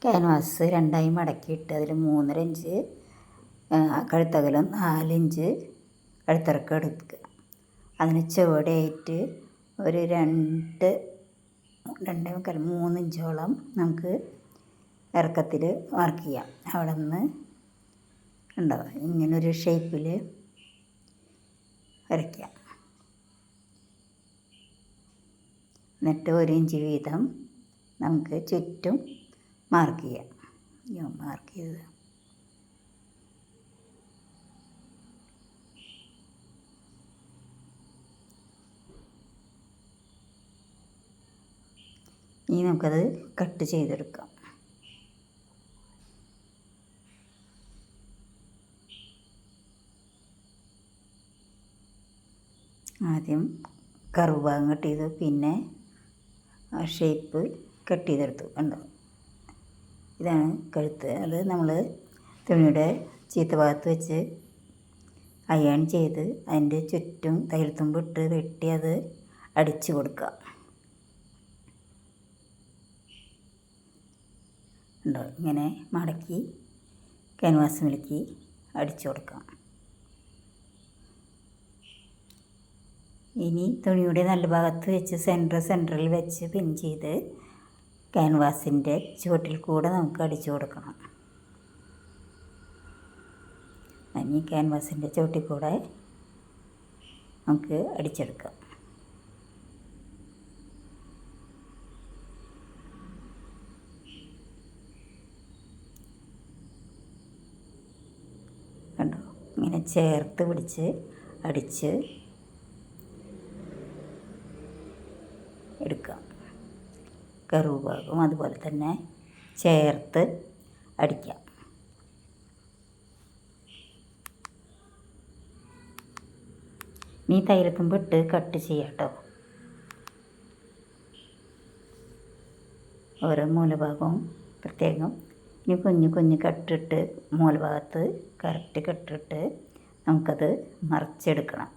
Canvas രണ്ടായി മടക്കിയിട്ട് അതിൽ 3.5 ഇഞ്ച് കഴുത്തകലം, 4 ഇഞ്ച് കഴുത്തിറക്കം എടുക്കുക. അതിന് ചുവടെയായിട്ട് ഒരു 2.25-3 ഇഞ്ചോളം നമുക്ക് ഇറക്കത്തിൽ മാർക്ക് ചെയ്യാം. അവിടെ നിന്ന് ഉണ്ടാവും ഇങ്ങനൊരു ഷേപ്പിൽ വരയ്ക്കാം. എന്നിട്ട് 1 ഇഞ്ച് വീതം നമുക്ക് ചുറ്റും മാർക്ക് ചെയ്യാം. മാർക്ക് ചെയ്ത് ഇനി നമുക്കത് കട്ട് ചെയ്തെടുക്കാം. ആദ്യം കർവ് ഭാഗം കട്ട് ചെയ്തു, പിന്നെ ആ ഷേപ്പ് കട്ട് ചെയ്തെടുത്തു. കണ്ടോ, ഇതാണ് കഴുത്ത്. അത് നമ്മൾ തുണിയുടെ ചീത്ത ഭാഗത്ത് വെച്ച് അയൺ ചെയ്ത് അതിൻ്റെ ചുറ്റും തയ്യൽ തുമ്പ് ഇട്ട് വെട്ടി അത് അടിച്ചു കൊടുക്കുക. ഉണ്ടോ, ഇങ്ങനെ മടക്കി ക്യാൻവാസിലേക്ക് അടിച്ചു കൊടുക്കാം. ഇനി തുണിയുടെ നല്ല ഭാഗത്ത് വെച്ച് സെൻറ്ററിൽ വെച്ച് പിൻ ചെയ്ത് ക്യാൻവാസിൻ്റെ ചുവട്ടിൽ കൂടെ നമുക്ക് അടിച്ചു കൊടുക്കണം. ഇനി ക്യാൻവാസിൻ്റെ ചുവട്ടിൽ കൂടെ നമുക്ക് അടിച്ചെടുക്കാം. കണ്ടോ, ഇങ്ങനെ ചേർത്ത് പിടിച്ച് അടിച്ച് എടുക്കാം. കർവ് ഭാഗം അതുപോലെ തന്നെ ചേർത്ത് അടിക്കാം. ഇനി തയ്യൽ തുമ്പ് ഇട്ട് കട്ട് ചെയ്യാം കേട്ടോ. ഓരോ മൂലഭാഗവും പ്രത്യേകം ഇനി കുഞ്ഞ് കട്ടിട്ട് മൂലഭാഗത്ത് കറക്റ്റ് കട്ടിട്ട് നമുക്കത് മറിച്ചെടുക്കണം.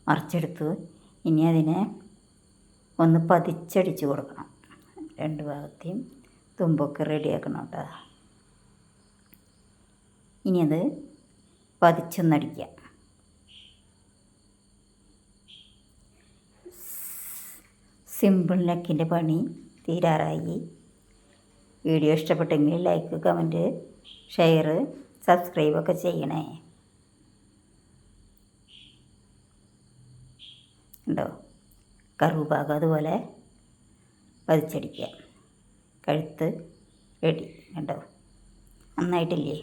മറിച്ചെടുത്തു. ഇനി അതിനെ ഒന്ന് പതിച്ചടിച്ച് കൊടുക്കണം. 2 ഭാഗത്തെയും തുമ്പൊക്കെ റെഡിയാക്കണം കേട്ടോ. ഇനി അത് പതിച്ചൊന്നടിക്കാം. സിമ്പിൾ നെക്കിൻ്റെ പണി തീരാറായി. വീഡിയോ ഇഷ്ടപ്പെട്ടെങ്കിൽ ലൈക്ക്, കമൻറ്റ്, ഷെയർ, സബ്സ്ക്രൈബൊക്കെ ചെയ്യണേ. ഉണ്ടോ, കർവ് ഭാഗം അതുപോലെ പതിച്ചടിക്കുക. കഴുത്ത് റെഡി. കണ്ടോ, നന്നായിട്ടില്ലേ?